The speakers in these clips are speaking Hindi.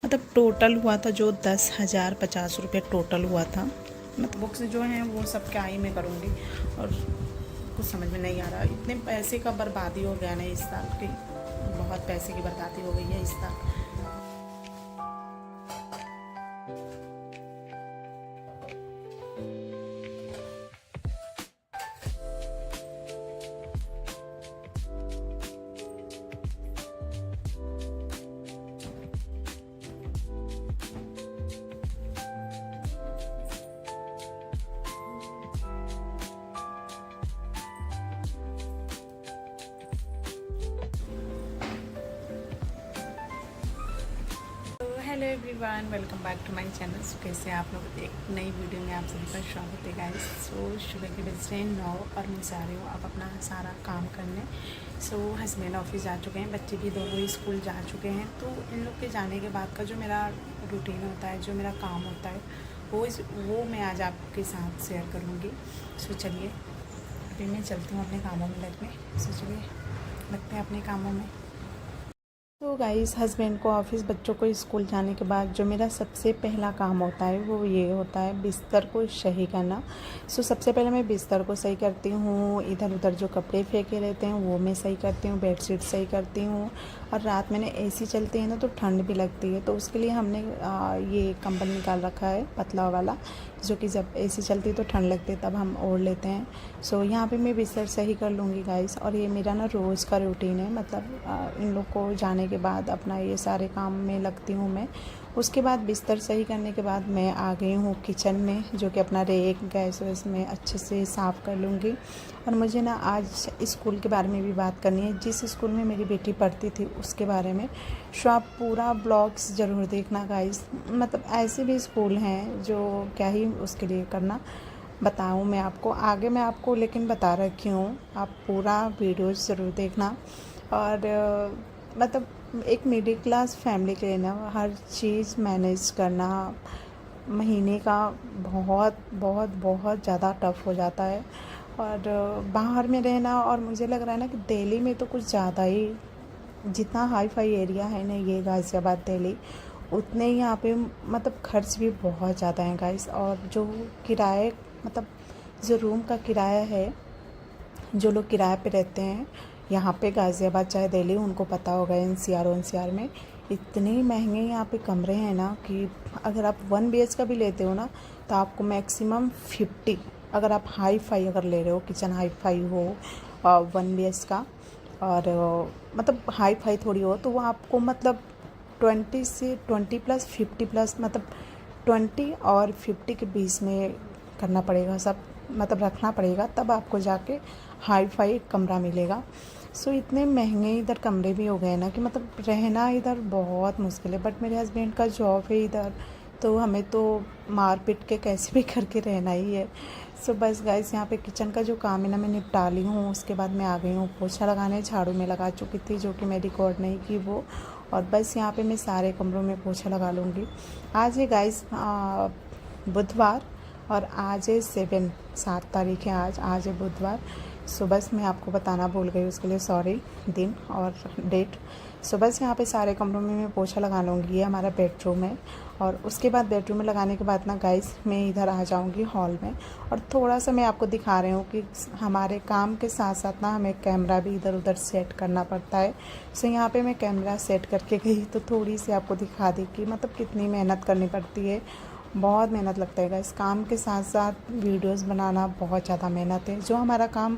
मतलब टोटल हुआ था जो 10,050 रुपये टोटल हुआ था। मतलब बुक्स जो हैं वो सब क्या ही मैं करूँगी और कुछ समझ में नहीं आ रहा। इतने पैसे का बर्बादी हो गया ना इस साल की, बहुत पैसे की बर्बादी हो गई है इस साल। Hello everyone, welcome back to my channel. So कैसे आप लोग, एक नई वीडियो में आप सभी का स्वागत है गाइस। सो सुबह के बज रहे हैं 9 और मैं जा रही हूँ अब अपना सारा काम करने। सो हस्बैंड ऑफिस जा चुके हैं, बच्चे भी दोनों ही स्कूल जा चुके हैं। तो इन लोग के जाने के बाद का जो मेरा रूटीन होता है, जो मेरा काम होता है, वो मैं आज आपके साथ शेयर करूँगी। सो चलिए अभी मैं चलती हूँ अपने कामों में लगने। सो चलिए लगते हैं अपने कामों में। तो गाइस, हस्बैंड को ऑफिस, बच्चों को स्कूल जाने के बाद जो मेरा सबसे पहला काम होता है वो ये होता है बिस्तर को सही करना। सो सबसे पहले मैं बिस्तर को सही करती हूँ, इधर उधर जो कपड़े फेंके रहते हैं वो मैं सही करती हूँ, बेडशीट सही करती हूँ। और रात मैंने एसी चलती है ना तो ठंड भी लगती है, तो उसके लिए हमने ये कंबल निकाल रखा है पतला वाला, जो कि जब एसी चलती है तो ठंड लगती है तब हम ओढ़ लेते हैं। सो यहाँ पे मैं बिस्तर सही कर लूँगी गाइस। और ये मेरा ना रोज़ का रूटीन है, मतलब इन लोग को जाने के बाद अपना ये सारे काम में लगती हूँ मैं। उसके बाद बिस्तर सही करने के बाद मैं आ गई हूँ किचन में, जो कि अपना रेक गैस वैस में अच्छे से साफ़ कर लूँगी। और मुझे ना आज स्कूल के बारे में भी बात करनी है, जिस स्कूल में मेरी बेटी पढ़ती थी उसके बारे में। सो आप पूरा ब्लॉग्स ज़रूर देखना गाइस। मतलब ऐसे भी स्कूल हैं जो क्या ही उसके लिए करना बताऊँ मैं आपको आगे, मैं आपको लेकिन बता रखी हूँ, आप पूरा वीडियो ज़रूर देखना। और मतलब एक मिडिल क्लास फैमिली के लिए ना हर चीज़ मैनेज करना महीने का बहुत बहुत बहुत ज़्यादा टफ़ हो जाता है। और बाहर में रहना, और मुझे लग रहा है ना कि दिल्ली में तो कुछ ज़्यादा ही, जितना हाई फाई एरिया है ना ये गाज़ियाबाद दिल्ली, उतने ही यहाँ पे मतलब खर्च भी बहुत ज़्यादा हैं गाइस। और जो किराए, मतलब जो रूम का किराया है, जो लोग किराए पे रहते हैं यहाँ पे गाज़ियाबाद चाहे दिल्ली, उनको पता होगा एनसीआर में इतने महंगे यहाँ पे कमरे हैं ना कि अगर आप 1 BH का भी लेते हो ना तो आपको मैक्सिमम 50, अगर आप हाई फाई अगर ले रहे हो, किचन हाई फाई हो 1 BH का, और मतलब हाई फाई थोड़ी हो, तो वो आपको मतलब 20 से 20 प्लस 50 प्लस, मतलब 20 और 50 के बीच में करना पड़ेगा सब, मतलब रखना पड़ेगा, तब आपको जाके हाई फाई कमरा मिलेगा। सो इतने महंगे इधर कमरे भी हो गए ना कि मतलब रहना इधर बहुत मुश्किल है। बट मेरे हस्बैंड का जॉब है इधर, तो हमें तो मार पीट के कैसे भी करके रहना ही है। सो बस गाइस, यहाँ पे किचन का जो काम है ना मैं निपटा ली हूँ। उसके बाद मैं आ गई हूँ पोछा लगाने, झाड़ू में लगा चुकी थी जो कि मैं रिकॉर्ड नहीं की वो। और बस यहाँ पे मैं सारे कमरों में पोछा लगा लूँगी। आज है गाइस बुधवार, और आज है 7 तारीख है आज है बुधवार। सो बस मैं आपको बताना भूल गई, उसके लिए सॉरी, दिन और डेट। सो बस यहाँ पे सारे कमरों में मैं पोछा लगा लूँगी। ये हमारा बेडरूम है, और उसके बाद बेडरूम में लगाने के बाद ना गाइस मैं इधर आ जाऊँगी हॉल में। और थोड़ा सा मैं आपको दिखा रही हूँ कि हमारे काम के साथ साथ ना हमें कैमरा भी इधर उधर सेट करना पड़ता है। सो यहाँ पे मैं कैमरा सेट करके गई तो थोड़ी सी आपको दिखा दी कि मतलब कितनी मेहनत करनी पड़ती है। बहुत मेहनत लगता है इस काम के साथ साथ वीडियोस बनाना बहुत ज़्यादा मेहनत है। जो हमारा काम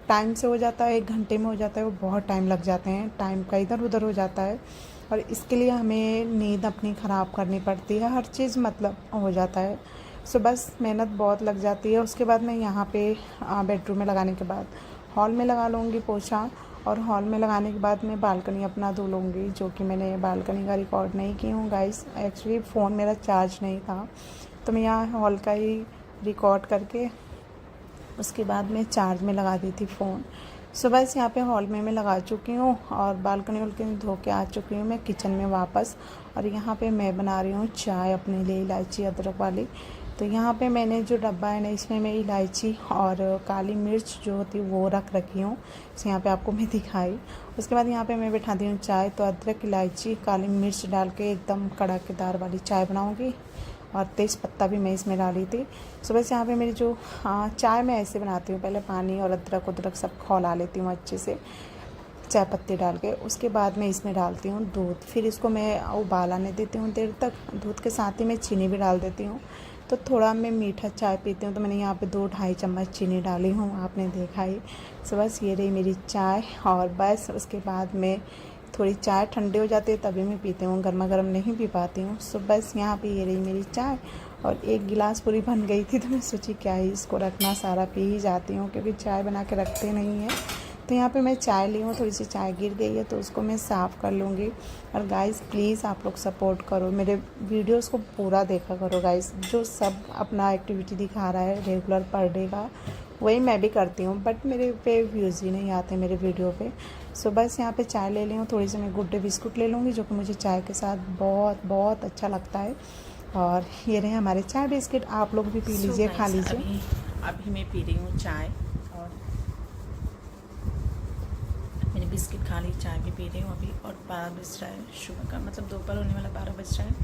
टाइम से हो जाता है, 1 घंटे में हो जाता है, वो बहुत टाइम लग जाते हैं, टाइम का इधर उधर हो जाता है। और इसके लिए हमें नींद अपनी ख़राब करनी पड़ती है, हर चीज़ मतलब हो जाता है। सो बस मेहनत बहुत लग जाती है। उसके बाद मैं यहाँ पे बेडरूम में लगाने के बाद हॉल में लगा लूँगी पोछा। और हॉल में लगाने के बाद मैं बालकनी अपना धो लूँगी, जो कि मैंने बालकनी का रिकॉर्ड नहीं की हूँ गाइस। एक्चुअली फ़ोन मेरा चार्ज नहीं था, तो मैं यहाँ हॉल का ही रिकॉर्ड करके उसके बाद मैं चार्ज में लगा दी थी फ़ोन। सो बस यहाँ पे हॉल में मैं लगा चुकी हूँ, और बालकनी वालकनी धो के आ चुकी हूँ मैं किचन में वापस। और यहाँ पे मैं बना रही हूँ चाय अपने लिए, इलायची अदरक वाली। तो यहाँ पे मैंने जो डब्बा है ना, इसमें मैं इलायची और काली मिर्च जो होती है वो रख रखी हूँ। तो यहाँ पे आपको मैं दिखाई। उसके बाद यहाँ पे मैं बैठाती हूँ चाय। तो अदरक, इलायची, काली मिर्च डाल के एकदम कड़कदार वाली चाय बनाऊँगी। और तेज़ पत्ता भी मैं इसमें डाली थी। सुबह से यहाँ पे मेरी जो चाय मैं ऐसे बनाती हूँ, पहले पानी और अदरक सब खौला लेती हूँ अच्छे से चाय पत्ती डाल के। उसके बाद मैं इसमें डालती हूँ दूध, फिर इसको मैं उबाल आने देती हूँ देर तक। दूध के साथ ही मैं चीनी भी डाल देती हूँ। तो थोड़ा मैं मीठा चाय पीती हूँ, तो मैंने यहाँ पे 2-2.5 चम्मच चीनी डाली हूँ, आपने देखा ही। सो बस ये रही मेरी चाय। और बस उसके बाद में थोड़ी चाय ठंडी हो जाती है तभी मैं पीती हूँ, गर्मा गर्म नहीं पी पाती हूँ। सो बस यहाँ पे ये रही मेरी चाय। और एक गिलास पूरी बन गई थी, तो मैं सोची क्या ही इसको रखना, सारा पी ही जाती हूँ, क्योंकि चाय बना के रखते नहीं हैं। तो यहाँ पे मैं चाय ली हूँ, थोड़ी सी चाय गिर गई है तो उसको मैं साफ़ कर लूँगी। और गाइस प्लीज़ आप लोग सपोर्ट करो, मेरे वीडियोस को पूरा देखा करो गाइस। जो सब अपना एक्टिविटी दिखा रहा है रेगुलर पर डे का, वही मैं भी करती हूँ, बट मेरे पे व्यूज़ ही नहीं आते मेरे वीडियो पे। सो बस यहाँ पे चाय ले ली हूँ, थोड़ी सी मैं गुड डे बिस्कुट ले लूँगी, जो कि मुझे चाय के साथ बहुत बहुत अच्छा लगता है। और ये रहे हमारे चाय बिस्किट, आप लोग भी पी लीजिए, खा लीजिए। अभी मैं पी रही हूँ चाय, और मैंने बिस्किट खा ली, चाय भी पी रही हूँ अभी। और 12 बज रहा है सुबह का, मतलब दोपहर होने वाला 12 बज रहा है।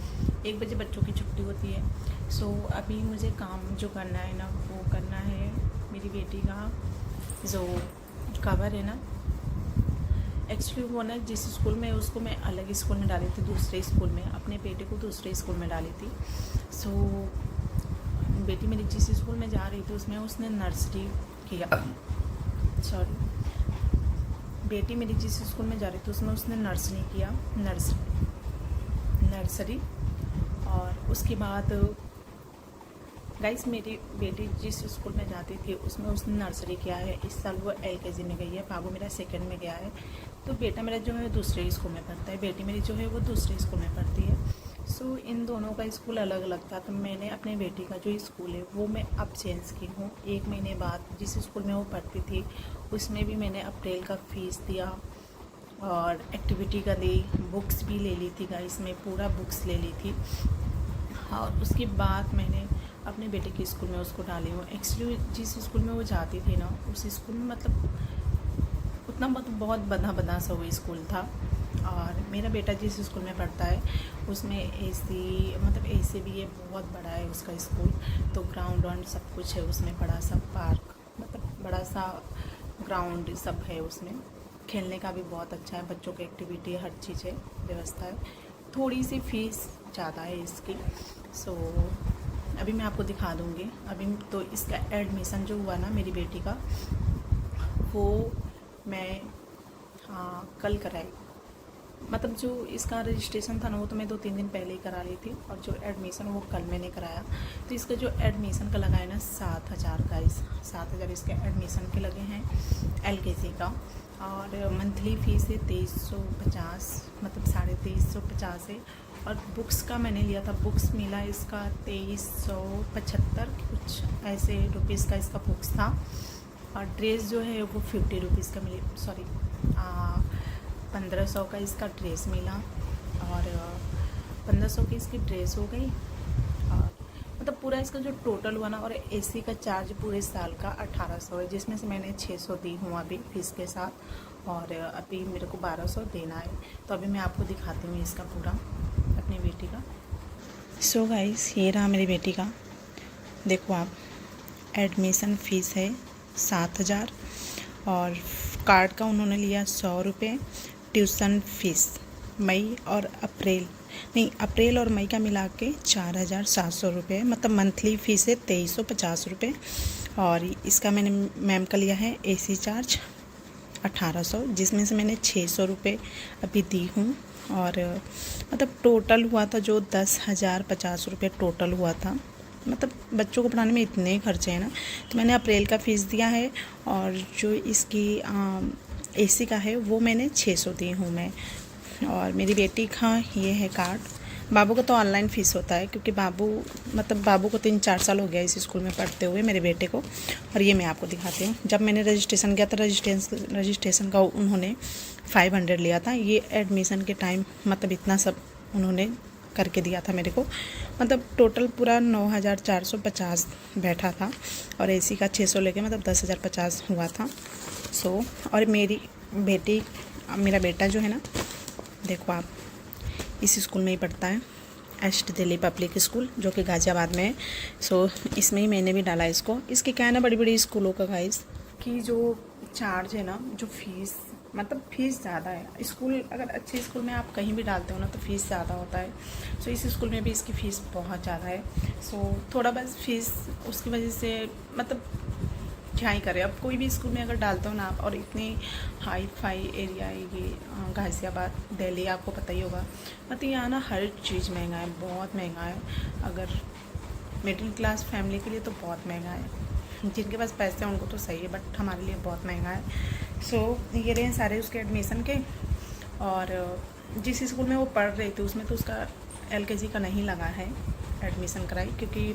1 बजे बच्चों की छुट्टी होती है। सो अभी मुझे काम जो करना है ना, वो करना है मेरी बेटी का जो कवर है ना। एक्चुअली वो ना जिस स्कूल में, उसको मैं अलग स्कूल में डाली थी, दूसरे स्कूल में, अपने बेटे को दूसरे स्कूल में डाली थी। सो बेटी मेरी जिस स्कूल में जा रही थी उसमें उसने नर्सरी किया, सॉरी, बेटी मेरी जिस स्कूल में जा रही थी उसमें उसने नर्सरी किया, नर्सरी। और उसके बाद गाइस मेरी बेटी जिस स्कूल में जाती थी उसमें उसने नर्सरी किया है। इस साल वो LKG में गई है, बाबू मेरा सेकंड में गया है। तो बेटा मेरा जो है दूसरे स्कूल में पढ़ता है, बेटी मेरी जो है वो दूसरे स्कूल में पढ़ती है। सो इन दोनों का स्कूल अलग अलग था। तो मैंने अपने बेटी का जो स्कूल है वो मैं अब चेंज की हूँ। 1 महीने बाद जिस स्कूल में वो पढ़ती थी उसमें भी मैंने अप्रैल का फ़ीस दिया और एक्टिविटी का दी, बुक्स भी ले ली थी गाइस, में पूरा बुक्स ले ली थी। और उसके बाद मैंने अपने बेटे के स्कूल में उसको डाली हूँ। एक्चुअली जिस स्कूल में वो जाती थी ना, उस स्कूल में मतलब उतना बहुत बदा सा वो स्कूल था। और मेरा बेटा जिस स्कूल में पढ़ता है उसमें AC, मतलब AC भी है, बहुत बड़ा है उसका स्कूल। तो ग्राउंड वाउंड सब कुछ है उसमें, बड़ा सा पार्क, मतलब बड़ा सा ग्राउंड सब है उसमें। खेलने का भी बहुत अच्छा है, बच्चों की एक्टिविटी हर चीज़ है, व्यवस्था है। थोड़ी सी फ़ीस ज़्यादा है इसकी। सो अभी मैं आपको दिखा दूँगी। अभी तो इसका एडमिशन जो हुआ ना मेरी बेटी का, वो मैं कल कराई। मतलब जो इसका रजिस्ट्रेशन था ना वो तो मैं 2-3 दिन पहले ही करा ली थी, और जो एडमिशन वो कल मैंने कराया। तो इसका जो एडमिशन का लगा है ना 7,000 का, 7,000 इसके एडमिशन के लगे हैं LKG का। और मंथली फ़ीस है 2350, मतलब 2350 है। और बुक्स का मैंने लिया था, बुक्स मिला इसका 2375 कुछ ऐसे रुपीज़ का इसका बुक्स था। और ड्रेस जो है वो 50 रुपीज़ का मिली, सॉरी 1500 का इसका ड्रेस मिला। और 1500 की इसकी ड्रेस हो गई। और मतलब पूरा इसका जो टोटल हुआ ना, और AC का चार्ज पूरे साल का 1800 है, जिसमें से मैंने 600 दी हूँ अभी फीस के साथ। और अभी मेरे को 1200 देना है। तो अभी मैं आपको दिखाती हूँ इसका पूरा अपनी बेटी का। सो गाइस ये रहा मेरी बेटी का, देखो आप, एडमिशन फ़ीस है 7,000। और कार्ड का उन्होंने लिया 100 रुपये। ट्यूशन फ़ीस मई और अप्रैल और मई का मिला के 4,700 रुपये, मतलब मंथली फ़ीस है 2350 रुपये। और इसका मैंने मैम का लिया है AC चार्ज 1800, जिसमें से मैंने 600 रुपये अभी दी हूँ। और मतलब टोटल हुआ था जो 10,050 रुपये टोटल हुआ था। मतलब बच्चों को पढ़ाने में इतने खर्चे हैं ना। तो मैंने अप्रैल का फ़ीस दिया है, और जो इसकी AC का है वो मैंने 600 दी हूँ मैं। और मेरी बेटी का ये है कार्ड। बाबू का तो ऑनलाइन फ़ीस होता है, क्योंकि बाबू को 3-4 साल हो गया इस स्कूल में पढ़ते हुए, मेरे बेटे को। और ये मैं आपको दिखाती हूँ, जब मैंने रजिस्ट्रेशन किया था रजिस्ट्रेशन का उन्होंने 500 लिया था। ये एडमिशन के टाइम मतलब इतना सब उन्होंने करके दिया था मेरे को। मतलब टोटल पूरा 9,450 बैठा था और एसी का 600 लेके मतलब 10,050 हुआ था। सो और मेरी बेटी, मेरा बेटा जो है ना, देखो आप, इस स्कूल में ही पढ़ता है, एस्ट दिल्ली पब्लिक स्कूल, जो कि गाज़ियाबाद में है। सो इसमें ही मैंने भी डाला इसको। इसके क्या है ना, बड़ी बड़ी स्कूलों का गाइस कि जो चार्ज है ना, जो फीस, मतलब फ़ीस ज़्यादा है। स्कूल अगर अच्छे स्कूल में आप कहीं भी डालते हो ना तो फ़ीस ज़्यादा होता है। सो इस स्कूल में भी इसकी फ़ीस बहुत ज़्यादा है। सो थोड़ा बस फीस उसकी वजह से, मतलब क्या ही करें। अब कोई भी स्कूल में अगर डालते हो ना आप, और इतनी हाई फाई एरिया है ये गाज़ियाबाद दिल्ली, आपको पता ही होगा। मतलब यहाँ ना हर चीज़ महंगा है, बहुत महंगा है। अगर मिडिल क्लास फैमिली के लिए तो बहुत महंगा है, जिनके पास पैसे हैं उनको तो सही है, बट हमारे लिए बहुत महंगा है। सो ये रहे सारे उसके एडमिशन के। और जिस स्कूल में वो पढ़ रही थी उसमें तो उसका LKG का नहीं लगा है, एडमिशन कराई, क्योंकि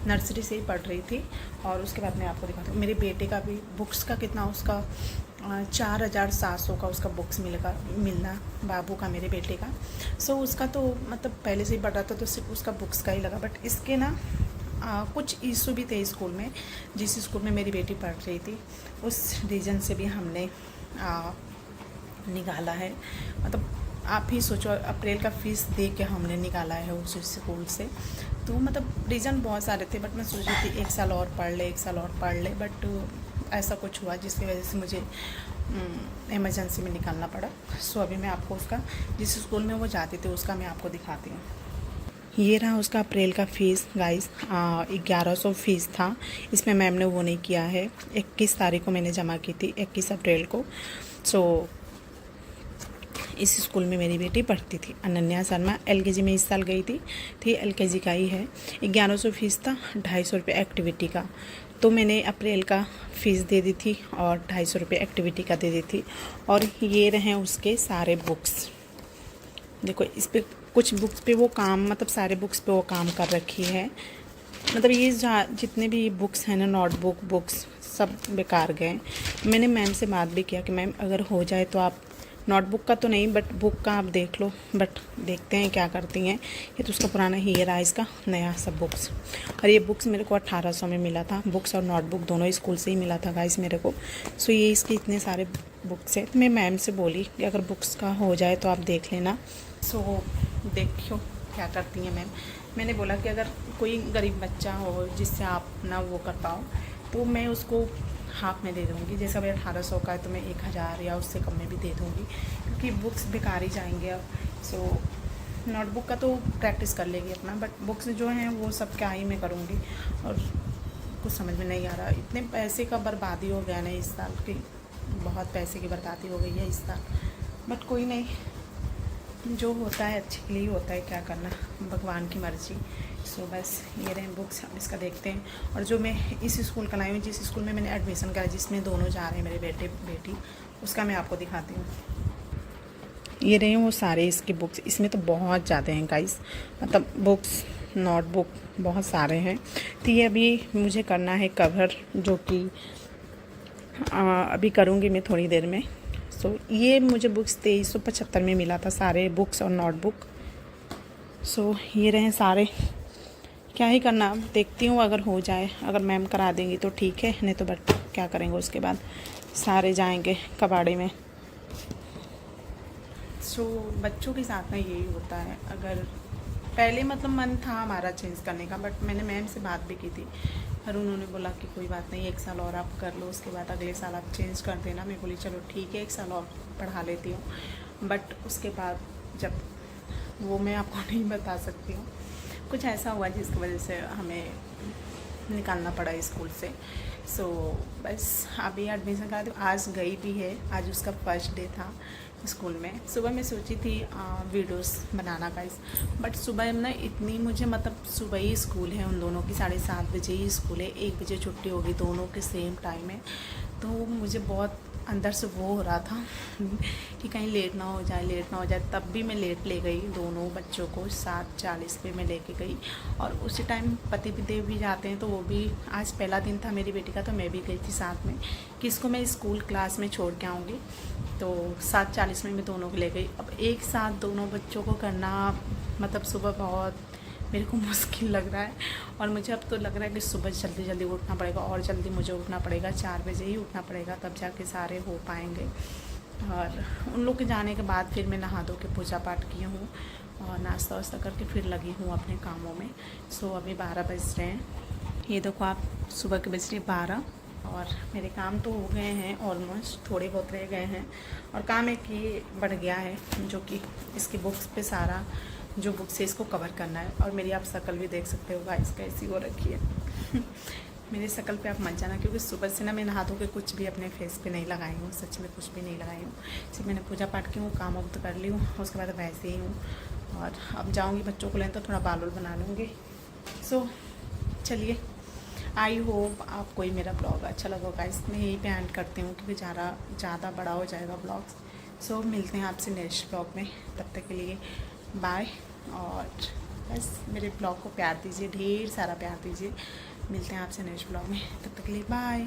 नर्सरी से ही पढ़ रही थी। और उसके बाद मैं आपको दिखाती हूँ मेरे बेटे का भी बुक्स का कितना, उसका 4,700 का उसका बुक्स मिलना बाबू का, मेरे बेटे का। सो उसका तो मतलब पहले से ही पढ़ रहा था तो सिर्फ उसका बुक्स का ही लगा। बट इसके ना कुछ इशू भी थे स्कूल में, जिस स्कूल में मेरी बेटी पढ़ रही थी उस रीजन से भी हमने निकाला है। मतलब आप ही सोचो, अप्रैल का फ़ीस दे के हमने निकाला है उस स्कूल से। तो मतलब रीज़न बहुत सारे थे, बट मैं सोच रही थी 1 साल और पढ़ ले, 1 साल और पढ़ ले, बट ऐसा कुछ हुआ जिसकी वजह से मुझे इमरजेंसी में निकालना पड़ा। सो अभी मैं आपको उसका, जिस स्कूल में वो जाती थी उसका मैं आपको दिखाती हूँ। ये रहा उसका अप्रैल का फ़ीस गाइस, 1100 फ़ीस था। इसमें मैम ने वो नहीं किया है। 21 तारीख को मैंने जमा की थी, 21 अप्रैल को। सो इस स्कूल में मेरी बेटी पढ़ती थी, अनन्या शर्मा। LKG में इस साल गई थी LKG का ही है। 1100 फ़ीस था, 250 रुपये एक्टिविटी का। तो मैंने अप्रैल का फ़ीस दे दी थी और 250 रुपये एक्टिविटी का दे दी थी। और ये रहे उसके सारे बुक्स, देखो इस पर कुछ बुक्स पे वो काम, मतलब सारे बुक्स पे वो काम कर रखी है। मतलब ये जितने भी बुक्स हैं ना, नोटबुक बुक्स सब बेकार गए। मैंने मैम से बात भी किया कि मैम अगर हो जाए तो आप, नोटबुक का तो नहीं बट बुक का आप देख लो, बट देखते हैं क्या करती हैं। ये तो उसका पुराना ही रहा, इसका नया सब बुक्स। और ये बुक्स मेरे को 1800 में मिला था, बुक्स और नोटबुक दोनों स्कूल से ही मिला था गाइस मेरे को। सो ये इसके इतने सारे बुक्स है। मैं मैम से बोली कि अगर बुक्स का हो जाए तो आप देख लेना। सो देखियो क्या करती हैं मैम। मैंने बोला कि अगर कोई गरीब बच्चा हो जिससे आप ना वो कर पाओ तो मैं उसको हाफ में दे दूँगी। जैसे अभी 1800 का है तो मैं 1000 या उससे कम में भी दे दूँगी, क्योंकि बुक्स बेकार ही जाएंगे अब। सो नोटबुक का तो प्रैक्टिस कर लेगी अपना, बट बुक्स जो हैं वो सब क्या ही मैं करूँगी। और कुछ समझ में नहीं आ रहा, इतने पैसे का बर्बादी हो गया ना इस साल की, बहुत पैसे की बर्बादी हो गई है इस साल। बट कोई नहीं, जो होता है अच्छे के लिए होता है, क्या करना, भगवान की मर्ज़ी। सो बस ये रहे बुक्स, अब इसका देखते हैं। और जो मैं इस स्कूल का लाई हूँ, जिस स्कूल में मैंने एडमिशन करा, जिसमें दोनों जा रहे हैं मेरे बेटे बेटी, उसका मैं आपको दिखाती हूँ। ये रहे वो सारे इसके बुक्स। इसमें तो बहुत ज़्यादा हैं गाइस, मतलब बुक्स नोटबुक बहुत सारे हैं। तो ये अभी मुझे करना है कवर, जो कि अभी करूँगी मैं थोड़ी देर में। सो ये मुझे बुक्स 2375 में मिला था, सारे बुक्स और नोटबुक। सो ये रहे सारे, क्या ही करना, अब देखती हूँ अगर हो जाए, अगर मैम करा देंगी तो ठीक है, नहीं तो बट क्या करेंगे उसके बाद, सारे जाएंगे कबाड़े में। सो बच्चों के साथ में यही होता है। अगर पहले मतलब मन था हमारा चेंज करने का, बट मैंने मैम से बात भी की थी और उन्होंने बोला कि कोई बात नहीं, 1 साल और आप कर लो, उसके बाद अगले साल आप चेंज कर देना। मैं बोली चलो ठीक है, 1 साल और पढ़ा लेती हूँ। बट उसके बाद जब वो मैं आपको नहीं बता सकती हूँ, कुछ ऐसा हुआ जिसकी वजह से हमें निकालना पड़ा स्कूल से। सो बस अभी एडमिशन करा दी, आज गई भी है, आज उसका फर्स्ट डे था स्कूल में। सुबह मैं सोची थी वीडियोस बनाना का, बट सुबह ना इतनी मुझे, मतलब सुबह ही स्कूल है उन दोनों की, 7:30 बजे ही स्कूल है, 1 बजे छुट्टी होगी, दोनों के सेम टाइम है। तो मुझे बहुत अंदर से वो हो रहा था कि कहीं लेट ना हो जाए। तब भी मैं लेट ले गई दोनों बच्चों को, 7:40 पे मैं लेके गई। और उसी टाइम पति भी देव भी जाते हैं, तो वो भी, आज पहला दिन था मेरी बेटी का, तो मैं भी गई थी साथ में कि इसको मैं स्कूल क्लास में छोड़ के आऊँगी। तो 7:40 में मैं दोनों को ले गई। अब एक साथ दोनों बच्चों को करना मतलब सुबह बहुत मेरे को मुश्किल लग रहा है, और मुझे अब तो लग रहा है कि सुबह जल्दी जल्दी उठना पड़ेगा, और जल्दी मुझे उठना पड़ेगा, 4 बजे ही उठना पड़ेगा, तब जाके सारे हो पाएंगे। और उन लोग के जाने के बाद फिर मैं नहा धो के पूजा पाठ की हूँ और नाश्ता वास्ता करके फिर लगी हूँ अपने कामों में। सो अभी 12 बज रहे हैं, ये देखो आप, सुबह के बज रहे 12, और मेरे काम तो हो गए हैं ऑलमोस्ट, थोड़े बहुत रह गए हैं। और काम एक ये बढ़ गया है, जो कि इसकी बुक्स पे सारा जो बुक्स है इसको कवर करना है। और मेरी आप शक्ल भी देख सकते हो गाइस कैसी हो रखी है मेरी शक्ल पे आप मत जाना, क्योंकि सुबह से ना मैं नहा धो के कुछ भी अपने फेस पे नहीं लगाई हूँ, सच में कुछ भी नहीं लगाई हूँ। सिर्फ मैंने पूजा पाठ की हूँ, काम वक्त कर ली हूँ, उसके बाद वैसे ही हूँ। और अब जाऊँगी बच्चों को लेने, तो थोड़ा बाल बना लूँगी। सो चलिए, आई होप आपको ही मेरा ब्लॉग अच्छा लगा गाइस। मैं यहीं पे एंड करती हूँ, क्योंकि ज़्यादा बड़ा हो जाएगा ब्लॉग। सो मिलते हैं आपसे नेक्स्ट ब्लॉग में, तब तक के लिए बाय। और बस मेरे ब्लॉग को प्यार दीजिए, ढेर सारा प्यार दीजिए। मिलते हैं आपसे नेक्स्ट ब्लॉग में, तब तक के लिए बाय।